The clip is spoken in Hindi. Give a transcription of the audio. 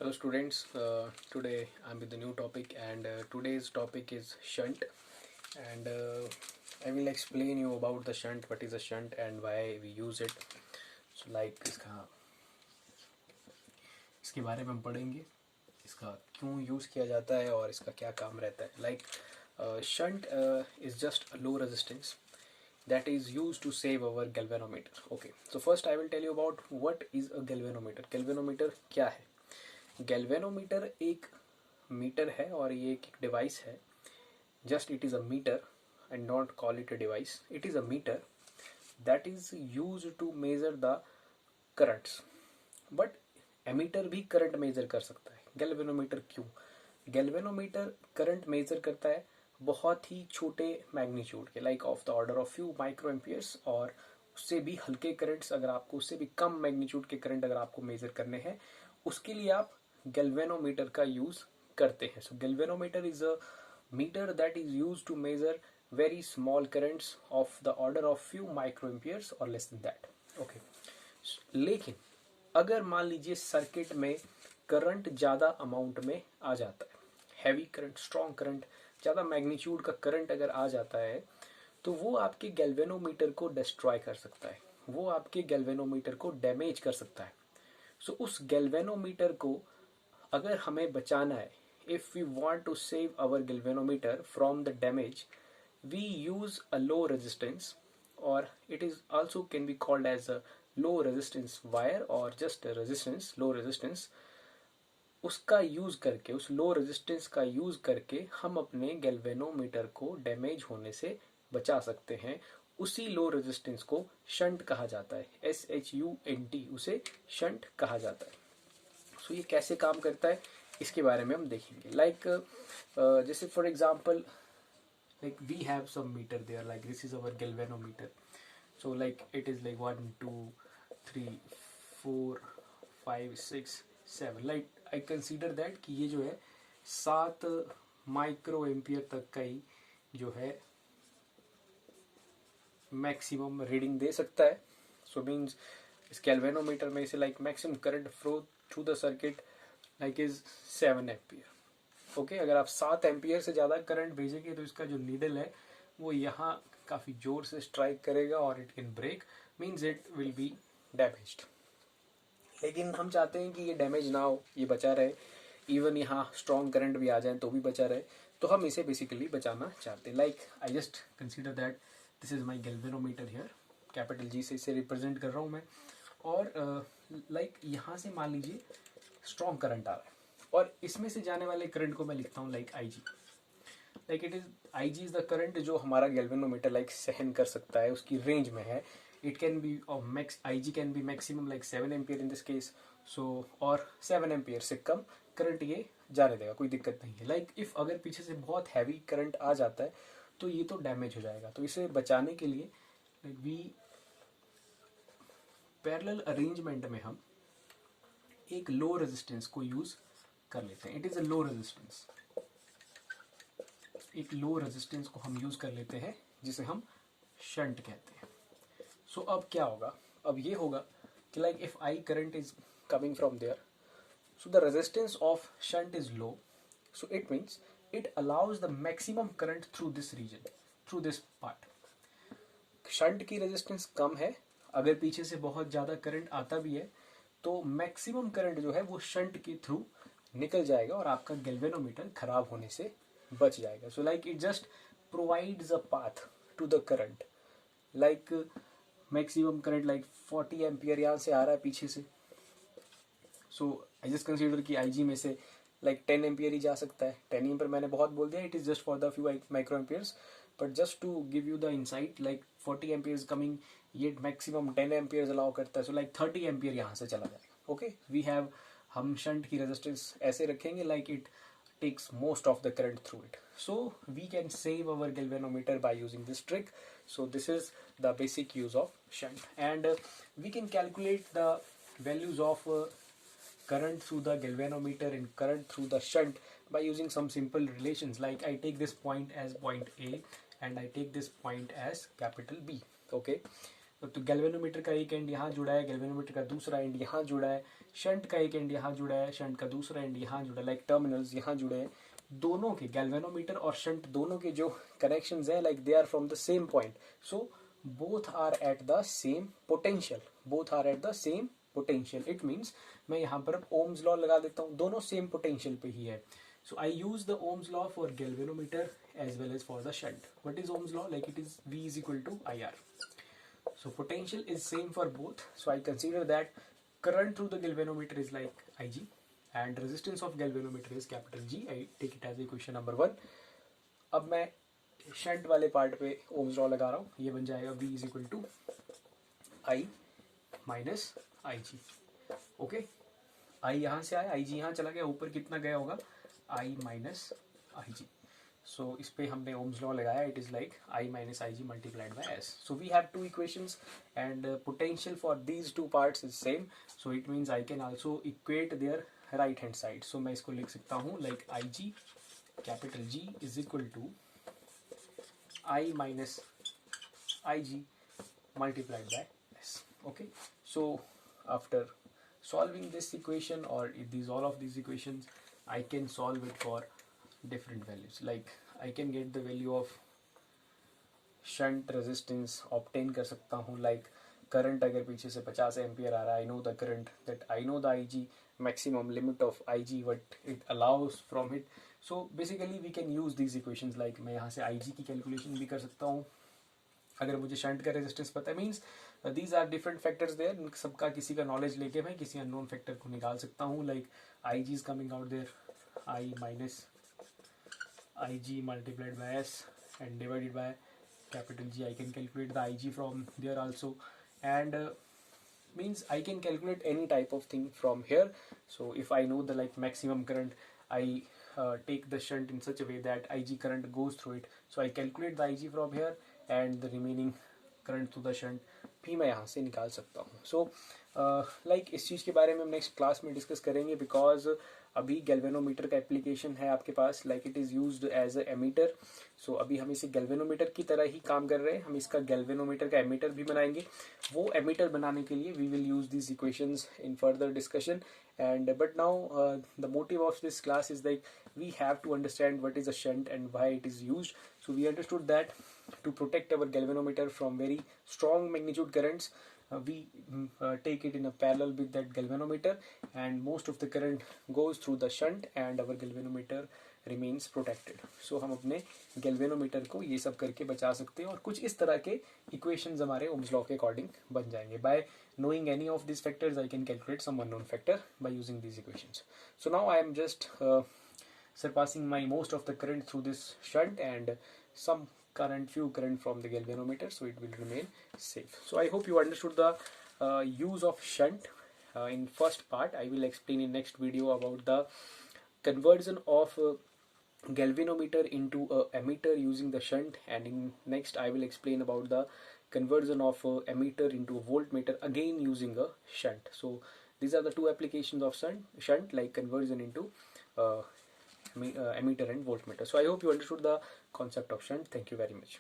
Hello students, today I'm with the new topic and today's topic is shunt and I will explain you about the shunt, what is a shunt and why we use it. So like इसके बारे में हम पढ़ेंगे, इसका क्यों यूज़ किया जाता है और इसका क्या काम रहता है. Like shunt is just a low resistance that is used to save our galvanometer. Okay, so first I will tell you about what is a galvanometer. Galvanometer क्या है? गैल्वेनोमीटर एक मीटर है और ये एक डिवाइस है. Just it is a meter and not call it a device. It is a meter that is use to measure the currents. But ammeter भी करंट मेजर कर सकता है. गैल्वेनोमीटर क्यों? गैल्वेनोमीटर करंट मेजर करता है बहुत ही छोटे मैग्नीट्यूड के, like of the order of few micro amperes, और उससे भी हल्के करंट्स अगर आपको, उससे भी कम मैग्नीट्यूड के करंट अगर आपको मेजर करने हैं, उसके लिए आप गैल्वेनोमीटर का यूज करते हैं. So galvanometer is a meter that is use to measure very small currents of the order of few micro amperes और लेस देन दैट. ओके, लेकिन अगर मान लीजिए सर्किट में करंट ज़्यादा अमाउंट में आ जाता है, हैवी करंट, स्ट्रॉन्ग करंट, ज़्यादा मैग्नीट्यूड का करंट अगर आ जाता है, तो वो आपके गैल्वेनोमीटर को डिस्ट्रॉय कर सकता है, वो आपके गैल्वेनोमीटर को डैमेज कर सकता है. सो उस गैल्वेनोमीटर को अगर हमें बचाना है, if we want to save our galvanometer from the damage, we use a low resistance, और it is also can be called as a low resistance wire और जस्ट रेजिस्टेंस, लो रेजिस्टेंस. उसका यूज करके, उस लो रेजिस्टेंस का यूज करके हम अपने गैल्वेनोमीटर को डैमेज होने से बचा सकते हैं. उसी लो रेजिस्टेंस को शंट कहा जाता है. SHUNT, उसे शंट कहा जाता है. सो ये कैसे काम करता है इसके बारे में हम देखेंगे. लाइक जैसे for example, like we have some meter there, like this is our galvanometer. So like it is like 1 2 3 4 5 6 7. Like I consider that कि ये जो है 7 माइक्रो एम्पियर तक का ही जो है मैक्सिमम रीडिंग दे सकता है. सो मीन्स इस गैल्वेनोमीटर में से like maximum current flow through the circuit like is 7 ampere. Okay, अगर आप 7 एम्पियर से ज़्यादा करंट भेजेंगे तो इसका जो नीडल है वो यहाँ काफ़ी जोर से स्ट्राइक करेगा और it can break, means it will be damaged. लेकिन हम चाहते हैं कि ये डैमेज ना हो, ये बचा रहे, इवन यहाँ स्ट्रॉन्ग करंट भी आ जाए तो भी बचा रहे. तो हम इसे बेसिकली बचाना चाहते हैं. Like I just consider that this is my galvanometer here, capital G से इसे रिप्रेजेंट कर रहा हूँ मैं. और लाइक यहाँ से मान लीजिए स्ट्रॉन्ग करंट आ रहा है और इसमें से जाने वाले करंट को मैं लिखता हूँ like IG. Like it is IG is the current जो हमारा गैल्वेनोमीटर लाइक सहन कर सकता है, उसकी रेंज में है. It can be max, IG can be maximum like 7 ampere in this case. So और 7 एम्पियर से कम करंट ये जाने देगा, कोई दिक्कत नहीं है. लाइक इफ अगर पीछे से बहुत हैवी करंट आ जाता है तो ये तो डैमेज हो जाएगा. तो इसे बचाने के लिए लाइक वी पैरेलल अरेंजमेंट में हम एक लो रेजिस्टेंस को यूज कर लेते हैं. It is a low resistance, एक लो रेजिस्टेंस को हम यूज कर लेते हैं जिसे हम शंट कहते हैं. सो अब क्या होगा? अब ये होगा कि like if I current is coming from there, so the resistance of shunt is low. So it means it allows the maximum current through this region, through this part. Shunt की रेजिस्टेंस कम है, अगर पीछे से बहुत ज़्यादा करंट आता भी है तो मैक्सिमम करंट जो है वो शंट के थ्रू निकल जाएगा और आपका गैल्वेनोमीटर खराब होने से बच जाएगा. So like it just provides a path to the current. Like maximum current like 40 ampere यहाँ से आ रहा है पीछे से. सो आई जस्ट कंसीडर कि IG में से लाइक 10 एम्पियर ही जा सकता है. 10 एम्पियर मैंने बहुत बोल दिया, it is just for the few micro amperes, but just to give you the insight, like 40 amperes coming, ये मैक्सिमम 10 एम्पियर्स अलाउ करता है. सो लाइक 30 एम्पियर यहाँ से चला जाएगा. ओके, वी हैव, हम शंट की रेजिस्टेंस ऐसे रखेंगे like it takes most of the current through it. So we can save our galvanometer by using this trick. So this is the basic use of shunt, and we can calculate the values of current through the galvanometer and current through the shunt by using some simple relations. Like I take this point as point A and I take this point as capital B. Okay, तो गैल्वेनोमीटर का एक एंड यहाँ जुड़ा है, गैल्वेनोमीटर का दूसरा एंड यहाँ जुड़ा है, शंट का एक एंड यहाँ जुड़ा है, शंट का दूसरा एंड यहाँ जुड़ा है, लाइक टर्मिनल्स यहाँ जुड़े हैं। दोनों के गैल्वेनोमीटर और शंट दोनों के जो कनेक्शंस हैं like they are from the same point, so both are at the same potential, both are at the same potential. It means मैं यहाँ पर ओम्स लॉ लगा देता हूँ, दोनों सेम पोटेंशियल पे ही है। So I use the Ohm's law for galvanometer as well as for the shunt. What is Ohm's law? Like it is V is equal to IR. So potential is same for both. So I consider that current through the galvanometer is like IG and resistance of galvanometer is capital G. I take it as equation number 1. अब मैं शंट वाले पार्ट पे Ohm's law लगा रहा हूँ, ये बन जाएगा V is equal to I minus IG. Okay, I यहाँ से आया, IG यहाँ चला गया, ऊपर कितना गया होगा I minus IG. So इस पे हमने Ohm's law लगाया, it is like I minus IG multiplied by S. So we have two equations and potential for these two parts is same. So it means I can also equate their right hand side. So मैं इसको लिख सकता हूँ like IG capital G is equal to I minus IG multiplied by S. Okay. So after solving this equation or these all of these equations, I can solve it for different values. Like I can get the value of shunt resistance obtain कर सकता हूँ. Like current अगर पीछे से 50 एम्पियर आ रहा है, I know the current, that I know the IG maximum limit of IG what it allows from it. So basically we can use these equations. Like मैं यहाँ से IG की कैलकुलेशन भी कर सकता हूँ अगर मुझे शंट का रेजिस्टेंस पता है. Means these are different factors there, सबका किसी का नॉलेज लेके मैं किसी अननोन फैक्टर को निकाल सकता हूँ. Like I G is coming out there, I minus I G multiplied by S and divided by capital G. I can calculate the IG from there also, and means I can calculate any type of thing from here. So if I know the like maximum current, I take the shunt in such a way that IG current goes through it. So I calculate the IG from here and the remaining current to the shunt भी मैं यहाँ से निकाल सकता हूँ. So like इस चीज़ के बारे में हम नेक्स्ट क्लास में डिस्कस करेंगे, बिकॉज अभी गैल्वेनोमीटर का एप्लीकेशन है आपके पास, like it is used as a ammeter. So अभी हम इसे गैल्वेनोमीटर की तरह ही काम कर रहे हैं, हम इसका गैल्वेनोमीटर का एमीटर भी बनाएंगे. वो एमीटर बनाने के लिए we will use this equations in further discussion. And but now the motive of this class is like we have to understand what is a shunt and why it is used. So we understood that to protect our galvanometer from very strong magnitude currents, we take it in a parallel with that galvanometer, and most of the current goes through the shunt and our galvanometer remains protected. So हम अपने galvanometer को ये सब करके बचा सकते हैं, और कुछ इस तरह के equations हमारे Ohm's law के according बन जाएंगे. By knowing any of these factors, I can calculate some unknown factor by using these equations. So now I am just surpassing my most of the current through this shunt and some few current from the galvanometer, so it will remain safe. So I hope you understood the use of shunt. In first part, I will explain in next video about the conversion of galvanometer into a ammeter using the shunt, and in next I will explain about the conversion of ammeter into a voltmeter again using a shunt. So these are the two applications of shunt, like conversion into ammeter and voltmeter. So I hope you understood the concept of shunt. Thank you very much.